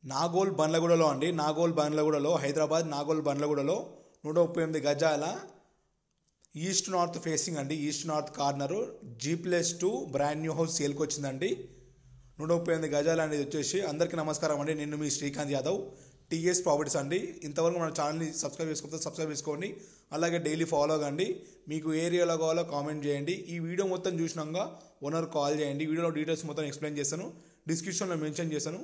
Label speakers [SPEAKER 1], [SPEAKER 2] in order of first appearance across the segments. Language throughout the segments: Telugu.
[SPEAKER 1] నాగోల్ బండ్లగూడలో అండి, నాగోల్ బండ్లగూడలో, హైదరాబాద్ నాగోల్ బండ్లగూడలో 138 గజాల ఈస్ట్ నార్త్ ఫేసింగ్ అండి, east north corner G+2 brand new house సేల్కి వచ్చిందండి. 138 గజాలు అనేది వచ్చేసి. అందరికీ నమస్కారం అండి, నేను మీ శ్రీకాంత్ యాదవ్, టీఎస్ ప్రాపర్టీస్ అండి. ఇంతవరకు మన ఛానల్ని సబ్స్క్రైబ్ చేసుకుంటే సబ్స్క్రైబ్ చేసుకోండి, అలాగే డైలీ ఫాలో కండి. మీకు ఏరియాలో కావాలో కామెంట్ చేయండి. ఈ వీడియో మొత్తం చూసినాక ఓనర్ కాల్ చేయండి. వీడియోలో డీటెయిల్స్ మొత్తం ఎక్స్ప్లెయిన్ చేస్తాను, డిస్క్రిప్షన్లో మెన్షన్ చేస్తాను.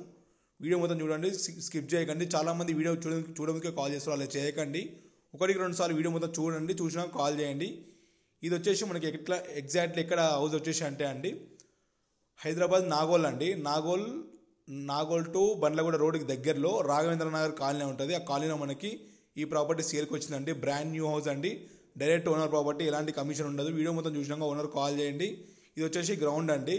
[SPEAKER 1] వీడియో మొత్తం చూడండి, స్కిప్ చేయకండి. చాలామంది వీడియో చూడడానికి కాల్ చేస్తారు, అలా చేయకండి. 1-2 సార్లు వీడియో మొత్తం చూడండి, చూసినాక కాల్ చేయండి. ఇది వచ్చేసి మనకి ఎగ్జాక్ట్లీ ఎక్కడ హౌస్ వచ్చేసి అంటే అండి, హైదరాబాద్ నాగోల్ అండి. నాగోల్ టు బండ్లగూడ రోడ్డుకి దగ్గరలో రాఘవేంద్ర నగర్ కాలనీ ఉంటుంది. ఆ కాలనీలో మనకి ఈ ప్రాపర్టీ సేల్కి వచ్చిందండి. బ్రాండ్ న్యూ హౌస్ అండి, డైరెక్ట్ ఓనర్ ప్రాపర్టీ, ఎలాంటి కమిషన్ ఉండదు. వీడియో మొత్తం చూసినాక ఓనర్ కాల్ చేయండి. ఇది వచ్చేసి గ్రౌండ్ అండి.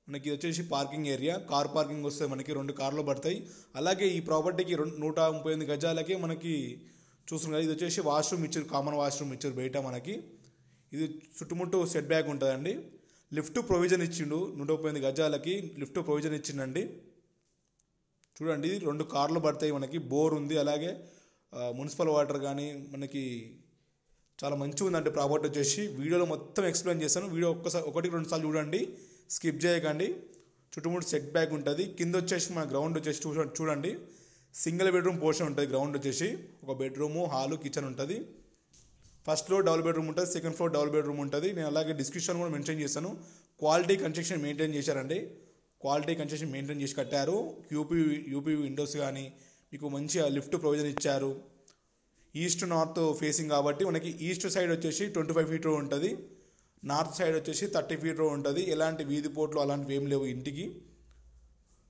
[SPEAKER 1] మనకి వచ్చేసి పార్కింగ్ ఏరియా, కార్ పార్కింగ్ వస్తే మనకి 2 కార్లు పడతాయి. అలాగే ఈ ప్రాపర్టీకి 138 గజాలకి మనకి చూస్తున్నారు. ఇది వచ్చేసి వాష్రూమ్ ఇచ్చారు, కామన్ వాష్రూమ్ ఇచ్చారు బయట మనకి. ఇది చుట్టుముట్టు సెట్ బ్యాక్ ఉంటుందండి. లిఫ్ట్ ప్రొవిజన్ ఇచ్చిండు, 138 గజాలకి లిఫ్ట్ ప్రొవిజన్ ఇచ్చిండండి. చూడండి, 2 కార్లు పడతాయి మనకి. బోర్ ఉంది, అలాగే మున్సిపల్ వాటర్ కానీ మనకి చాలా మంచిగా ఉందండి ప్రాపర్టీ వచ్చేసి. వీడియోలో మొత్తం ఎక్స్ప్లెయిన్ చేస్తాను. వీడియో 1-2 సార్లు చూడండి, స్కిప్ చేయకండి. చుట్టుముట్టు సెట్ బ్యాక్ ఉంటుంది. కింద వచ్చేసి మన గ్రౌండ్ వచ్చేసి చూడండి, సింగిల్ బెడ్రూమ్ పోర్షన్ ఉంటుంది. గ్రౌండ్ వచ్చేసి ఒక బెడ్రూము, హాలు, కిచెన్ ఉంటుంది. ఫస్ట్ ఫ్లోర్ డబుల్ బెడ్రూమ్ ఉంటుంది, సెకండ్ ఫ్లోర్ డబుల్ బెడ్రూమ్ ఉంటుంది. నేను అలాగే డిస్క్రిప్షన్ కూడా మెన్షన్ చేస్తాను. క్వాలిటీ కన్స్ట్రక్షన్ మెయింటైన్ చేశారండి, క్వాలిటీ కన్స్ట్రక్షన్ మెయింటైన్ చేసి కట్టారు. యూపీ విండోస్ కానీ మీకు మంచిగా లిఫ్ట్ ప్రొవిజన్ ఇచ్చారు. ఈస్ట్ నార్త్ ఫేసింగ్ కాబట్టి మనకి ఈస్ట్ సైడ్ వచ్చేసి 25 ఫీట్ రోడ్ ఉంటుంది, నార్త్ సైడ్ వచ్చేసి 30 ఫీట్ రోడ్ ఉంటుంది. ఎలాంటి వీధి పోట్లు అలాంటివి ఏం లేవు ఇంటికి.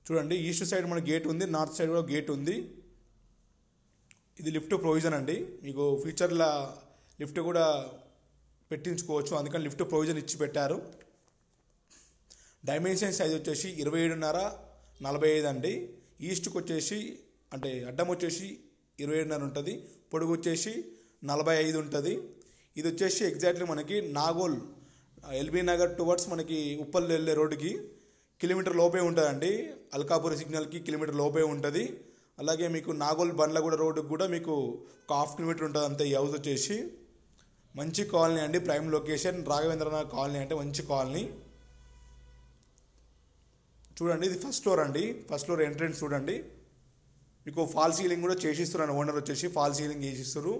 [SPEAKER 1] చూడండి, ఈస్ట్ సైడ్ మన గేట్ ఉంది, నార్త్ సైడ్ కూడా గేట్ ఉంది. ఇది లిఫ్ట్ ప్రొవిజన్ అండి. మీకు ఫ్యూచర్లో లిఫ్ట్ కూడా పెట్టించుకోవచ్చు, అందుకని లిఫ్ట్ ప్రొవిజన్ ఇచ్చి పెట్టారు. డైమెన్షన్ సైజ్ వచ్చేసి 27.5x45 అండి. ఈస్ట్కి వచ్చేసి అంటే అడ్డం వచ్చేసి 27.5 ఉంటుంది, పొడుగు వచ్చేసి 45 ఉంటుంది. ఇది వచ్చేసి ఎగ్జాక్ట్లీ మనకి నాగోల్ ఎల్బీ నగర్ టువర్డ్స్ మనకి ఉప్పల్ వెళ్ళే రోడ్డుకి కిలోమీటర్ లోపే ఉంటుందండి. అల్కాపురి సిగ్నల్కి కిలోమీటర్ లోపే ఉంటుంది. అలాగే మీకు నాగోల్ బండ్లగూడ రోడ్డుకి కూడా మీకు ఒక 1/2 కిలోమీటర్ ఉంటుంది అంతే. ఈ హౌస్ వచ్చేసి మంచి కాలనీ అండి, ప్రైమ్ లొకేషన్. రాఘవేంద్రనగర్ కాలనీ అంటే మంచి కాలనీ. చూడండి, ఇది ఫస్ట్ ఫ్లోర్ అండి. ఫస్ట్ ఫ్లోర్ ఎంట్రెన్స్ చూడండి, మీకు ఫాల్ సీలింగ్ కూడా చేసిస్తారు. ఓనర్ వచ్చేసి ఫాల్ సీలింగ్ చేసిస్తారు.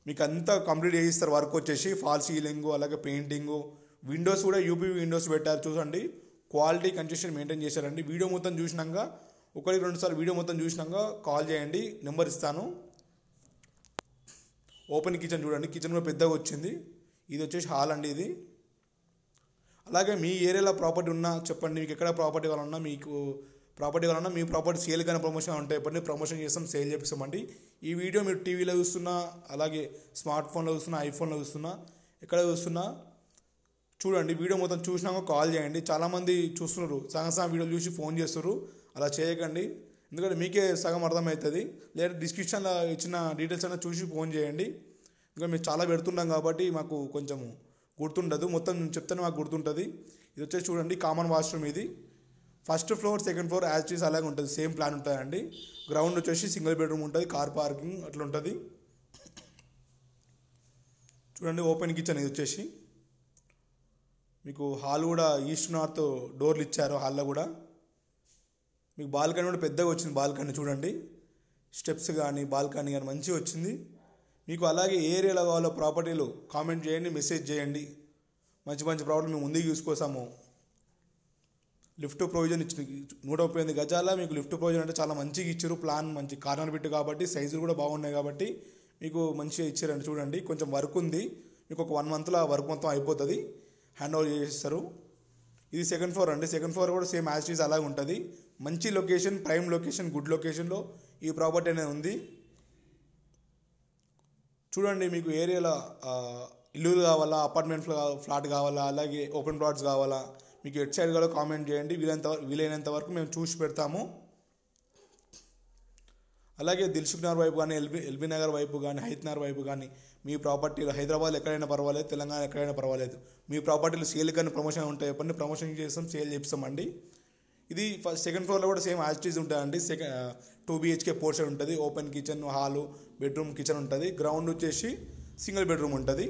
[SPEAKER 1] మీకు అంతా కంప్లీట్ చేసిస్తారు వర్క్ వచ్చేసి. ఫాల్ సీలింగ్, అలాగే పెయింటింగు, విండోస్ కూడా యూపీ విండోస్ పెట్టారు. చూడండి, క్వాలిటీ కన్స్ట్రక్షన్ మెయింటైన్ చేశారండి. వీడియో మొత్తం చూసినాక 1-2 సార్లు వీడియో మొత్తం చూసినాక కాల్ చేయండి, నెంబర్ ఇస్తాను. ఓపెన్ కిచెన్ చూడండి, కిచెన్ కూడా పెద్దగా వచ్చింది. ఇది వచ్చేసి హాల్ అండి ఇది. అలాగే మీ ఏరియాలో ప్రాపర్టీ ఉన్నా చెప్పండి, మీకు ఎక్కడ ప్రాపర్టీ కావాలన్నా, మీకు ప్రాపర్టీ కావాలన్నా, మీ ప్రాపర్టీ సేల్ కానీ ప్రమోషన్ ఉంటే చెప్పండి, ప్రమోషన్ చేస్తాం, సేల్ చేపిస్తామండి. ఈ వీడియో మీరు టీవీలో చూస్తున్నా, అలాగే స్మార్ట్ ఫోన్లో చూస్తున్నా, ఐఫోన్లో చూస్తున్నా, ఎక్కడ చూస్తున్నా చూడండి. వీడియో మొత్తం చూసినాక కాల్ చేయండి. చాలామంది చూస్తున్నారు, సగం వీడియోలు చూసి ఫోన్ చేస్తారు, అలా చేయకండి. ఎందుకంటే మీకే సగం అర్థమవుతుంది. లేదా డిస్క్రిప్షన్లో ఇచ్చిన డీటెయిల్స్ అయినా చూసి ఫోన్ చేయండి. ఎందుకంటే మేము చాలా పెడుతున్నాం కాబట్టి మాకు కొంచెం గుర్తుండదు, మొత్తం చెప్తేనే మాకు గుర్తుంటుంది. ఇది వచ్చేసి చూడండి, కామన్ వాష్రూమ్ ఇది. First floor, second floor as it is అలాగే ఉంటుంది, సేమ్ ప్లాన్ ఉంటుందండి. గ్రౌండ్ వచ్చేసి సింగిల్ బెడ్రూమ్ ఉంటుంది, కార్ పార్కింగ్ అట్లా ఉంటుంది. చూడండి, ఓపెన్ కిచెన్ ఇది వచ్చేసి. మీకు హాల్ కూడా ఈస్ట్ నార్త్ డోర్లు ఇచ్చారు. హాల్లో కూడా మీకు బాల్కనీ కూడా పెద్దగా వచ్చింది. బాల్కనీ చూడండి, స్టెప్స్ కానీ బాల్కనీ కానీ మంచిగా వచ్చింది. మీకు అలాగే ఏ ఏరియాలో కావాలో ప్రాపర్టీలు కామెంట్ చేయండి, మెసేజ్ చేయండి. మంచి మంచి ప్రాపర్టీ మేము ముందుకు చూసుకోసాము. లిఫ్ట్ ప్రొవిజన్ ఇచ్చిన 138 గజాల మీకు లిఫ్ట్ ప్రొవిజన్ అంటే చాలా మంచిగా ఇచ్చారు. ప్లాన్ మంచి కార్నర్ బిట్ కాబట్టి సైజులు కూడా బాగున్నాయి కాబట్టి మీకు మంచిగా ఇచ్చారండి. చూడండి, కొంచెం వర్క్ ఉంది, మీకు ఒక 1 మంత్లో వర్క్ మొత్తం అయిపోతుంది, హ్యాండ్ ఓవర్ చేస్తారు. ఇది సెకండ్ ఫ్లోర్ అండి. సెకండ్ ఫ్లోర్ కూడా సేమ్ యాజ్ ఈజ్ అలాగే ఉంటుంది. మంచి లొకేషన్, ప్రైమ్ లొకేషన్, గుడ్ లొకేషన్లో ఈ ప్రాపర్టీ అనేది ఉంది. చూడండి, మీకు ఏరియాలో ఇల్లులు కావాలా, అపార్ట్మెంట్ ఫ్లాట్ కావాలా, అలాగే ఓపెన్ ప్లాట్స్ కావాలా, మీకు ఎట్ సైడ్ కూడా కామెంట్ చేయండి. వీలైనంత వరకు మేము చూసి పెడతాము. అలాగే దిల్సుఖ్ నగర్ వైపు కానీ, ఎల్బీ నగర్ వైపు కానీ, హైత్ నగర్ వైపు కానీ మీ ప్రాపర్టీలు హైదరాబాద్ ఎక్కడైనా పర్వాలేదు, తెలంగాణ ఎక్కడైనా పర్వాలేదు, మీ ప్రాపర్టీలు సేల్ కానీ ప్రమోషన్ ఉంటాయి చెప్పండి, ప్రమోషన్ చేస్తాం, సేల్ చేపిస్తామండి. ఇది ఫస్ట్ సెకండ్ ఫ్లోర్లో కూడా సేమ్ యాజ్ ఇట్ ఈజ్ ఉంటుందండి. 2 BHK పోర్షన్ ఉంటుంది. Open kitchen, hall, bedroom, kitchen ఉంటుంది. గ్రౌండ్ వచ్చేసి సింగిల్ బెడ్రూమ్ ఉంటుంది.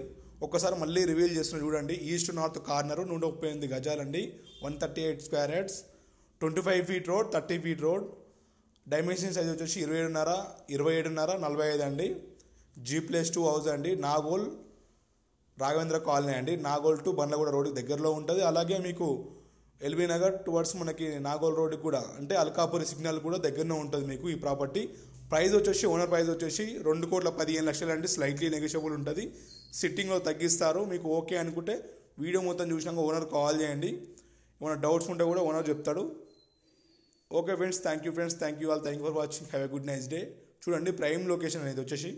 [SPEAKER 1] ఒక్కసారి మళ్ళీ రివీల్ చేస్తున్నా చూడండి. East north corner 138 గజాలండి, 138 square yards, 25 feet road, 30 feet road. Dimension size వచ్చేసి 27.5, 27.5, 45 అండి. G+2 హౌస్ అండి. నాగోల్ రాఘవేంద్ర కాలనీ అండి. నాగోల్ టు బండ్లగూడ రోడ్డు దగ్గరలో ఉంటుంది. అలాగే మీకు ఎల్బీ నగర్ టువర్డ్స్ మనకి నాగోల్ రోడ్డుకి కూడా, అంటే అల్కాపురి సిగ్నల్ కూడా దగ్గరనే ఉంటుంది మీకు ఈ ప్రాపర్టీ. ప్రైస్ వచ్చేసి ఓనర్ ప్రైస్ వచ్చేసి 2,15,00,000 అండి. స్లైట్లీ నెగోషియబుల్ ఉంటుంది. సిట్టింగ్లో తగ్గిస్తారు. మీకు ఓకే అనుకుంటే వీడియో మొత్తం చూసినాక ఓనర్ కాల్ చేయండి. ఏమైనా డౌట్స్ ఉంటే కూడా ఓనర్ చెప్తాడు. Okay friends, thank you all, thank you for watching. Have a good nice day. చూడండి ప్రైమ్ లొకేషన్ అనేది వచ్చేసి